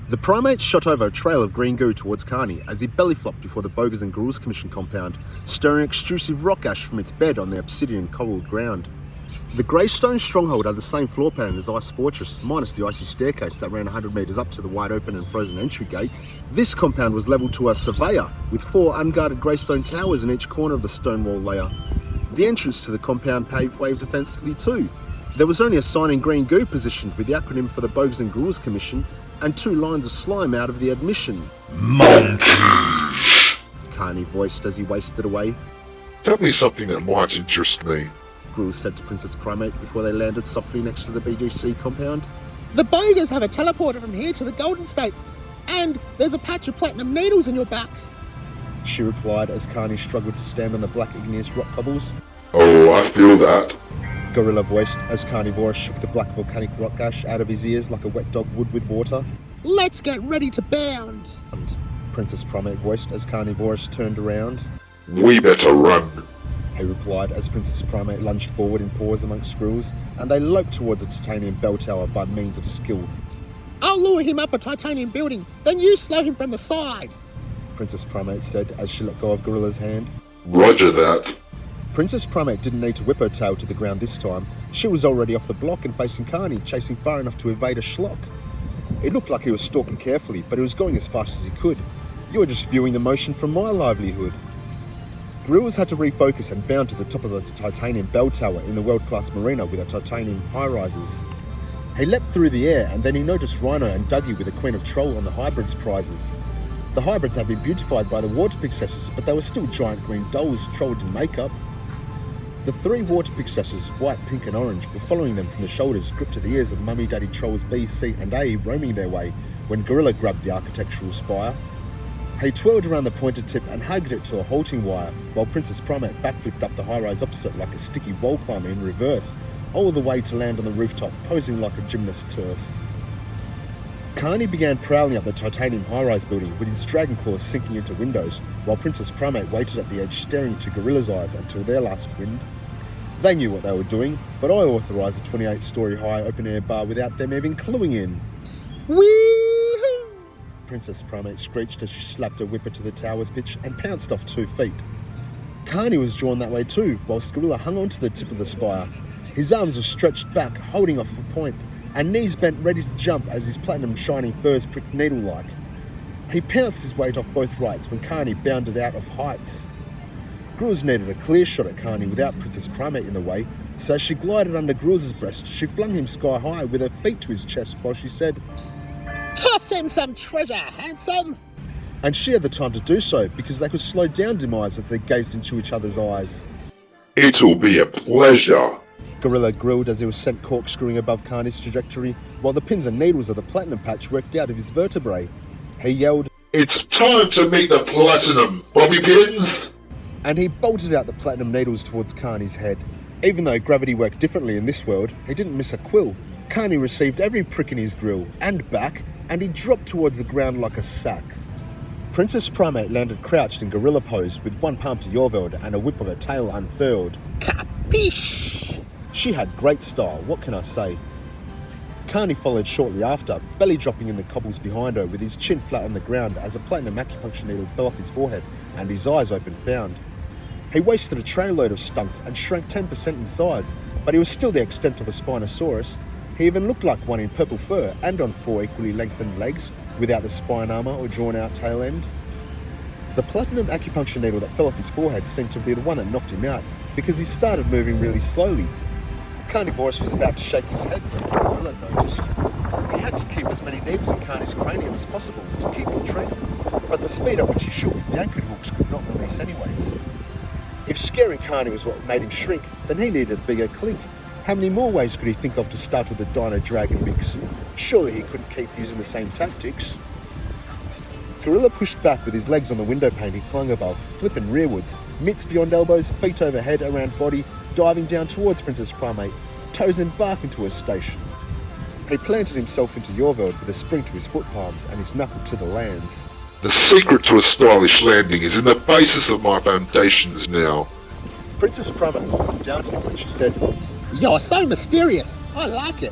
The primates shot over a trail of green goo towards Carni as he belly-flopped before the Bogres and Grouls Commission compound, stirring extrusive rock ash from its bed on the obsidian cobbled ground. The grey stone stronghold had the same floor plan as Ice Fortress, minus the icy staircase that ran 100 metres up to the wide open and frozen entry gates. This compound was levelled to a surveyor, with 4 unguarded greystone towers in each corner of the stone wall layer. The entrance to the compound paved way defensively too. There was only a sign in green goo positioned with the acronym for the Bogres and Grouls Commission and 2 lines of slime out of the admission. Monkeys! Carni voiced as he wasted away. Tell me something that might interest me. Grouls said to Princess Primate before they landed softly next to the BGC compound. The Bogres have a teleporter from here to the Golden State, and there's a patch of platinum needles in your back. She replied as Carni struggled to stand on the black igneous rock cobbles. Oh, I feel that. Gorilla voiced as Carnivore shook the black volcanic rock ash out of his ears like a wet dog would with water. Let's get ready to bound. Princess Primate voiced as Carnivorous turned around. We better run. He replied as Princess Primate lunged forward in paws amongst Grouls, and they loped towards a titanium bell tower by means of skill. I'll lure him up a titanium building, then you slow him from the side, Princess Primate said as she let go of Gorilla's hand. Roger that. Princess Primate didn't need to whip her tail to the ground this time. She was already off the block and facing Carni, chasing far enough to evade a schlock. It looked like he was stalking carefully, but he was going as fast as he could. You were just viewing the motion from my livelihood. Grouls had to refocus and bound to the top of the titanium bell tower in the world-class marina with the titanium high-rises. He leapt through the air and then he noticed Rhino and Dougie with the Queen of Troll on the hybrids prizes. The hybrids had been beautified by the water princesses, but they were still giant green dolls trolled in makeup. The 3 water princesses, white, pink and orange, were following them from the shoulders, gripped to the ears of Mummy Daddy Trolls B, C and A roaming their way when Gorilla grabbed the architectural spire. He twirled around the pointed tip and hugged it to a halting wire, while Princess Primate backflipped up the high-rise opposite like a sticky wall climber in reverse, all the way to land on the rooftop, posing like a gymnast terse. Carni began prowling up the titanium high-rise building with his dragon claws sinking into windows, while Princess Primate waited at the edge staring into Gorilla's eyes until their last wind. They knew what they were doing, but I authorised a 28-storey high open-air bar without them even cluing in. Wee-hoo! Princess Primate screeched as she slapped her whipper to the tower's pitch and pounced off 2 feet. Carni was drawn that way too, whilst Gorilla hung onto the tip of the spire. His arms were stretched back, holding off a point, and knees bent ready to jump as his platinum shining furs pricked needle-like. He pounced his weight off both rights when Carni bounded out of heights. Grouls needed a clear shot at Carni without Princess Primate in the way, so as she glided under Grouls' breast, she flung him sky high with her feet to his chest while she said, Toss him some treasure, handsome! and she had the time to do so because they could slow down Demise as they gazed into each other's eyes. It'll be a pleasure. Gorilla grilled as he was sent corkscrewing above Carni's trajectory, while the pins and needles of the platinum patch worked out of his vertebrae. He yelled, It's time to meet the platinum, Bobby Pins! and he bolted out the platinum needles towards Carni's head. Even though gravity worked differently in this world, he didn't miss a quill. Carni received every prick in his grill and back, and he dropped towards the ground like a sack. Princess Primate landed crouched in gorilla pose with one palm to Yorveld and a whip of her tail unfurled. Capiche! She had great style, what can I say? Carni followed shortly after, belly dropping in the cobbles behind her with his chin flat on the ground as a platinum acupuncture needle fell off his forehead and his eyes open found. He wasted a trainload of stunk and shrank 10% in size, but he was still the extent of a Spinosaurus. He even looked like one in purple fur and on 4 equally lengthened legs, without the spine armour or drawn-out tail end. The platinum acupuncture needle that fell off his forehead seemed to be the one that knocked him out, because he started moving really slowly. Carnivorous was about to shake his head when Gorilla noticed. He had to keep as many needles in Carni's cranium as possible to keep in track, but the speed at which he shook the anchored hooks could not release anyways. If scaring Carni was what made him shrink, then he needed a bigger clink. How many more ways could he think of to start with the Dino Dragon mix? Surely he couldn't keep using the same tactics. Gorilla pushed back with his legs on the window pane he clung above, flipping rearwards, mitts beyond elbows, feet overhead, around body, diving down towards Princess Primate, toes embarking to her station. He planted himself into Yorveld with a spring to his foot palms and his knuckle to the lands. The secret to a stylish landing is in the basis of my foundations now. Princess Primate was looking down to him when she said, You're so mysterious. I like it.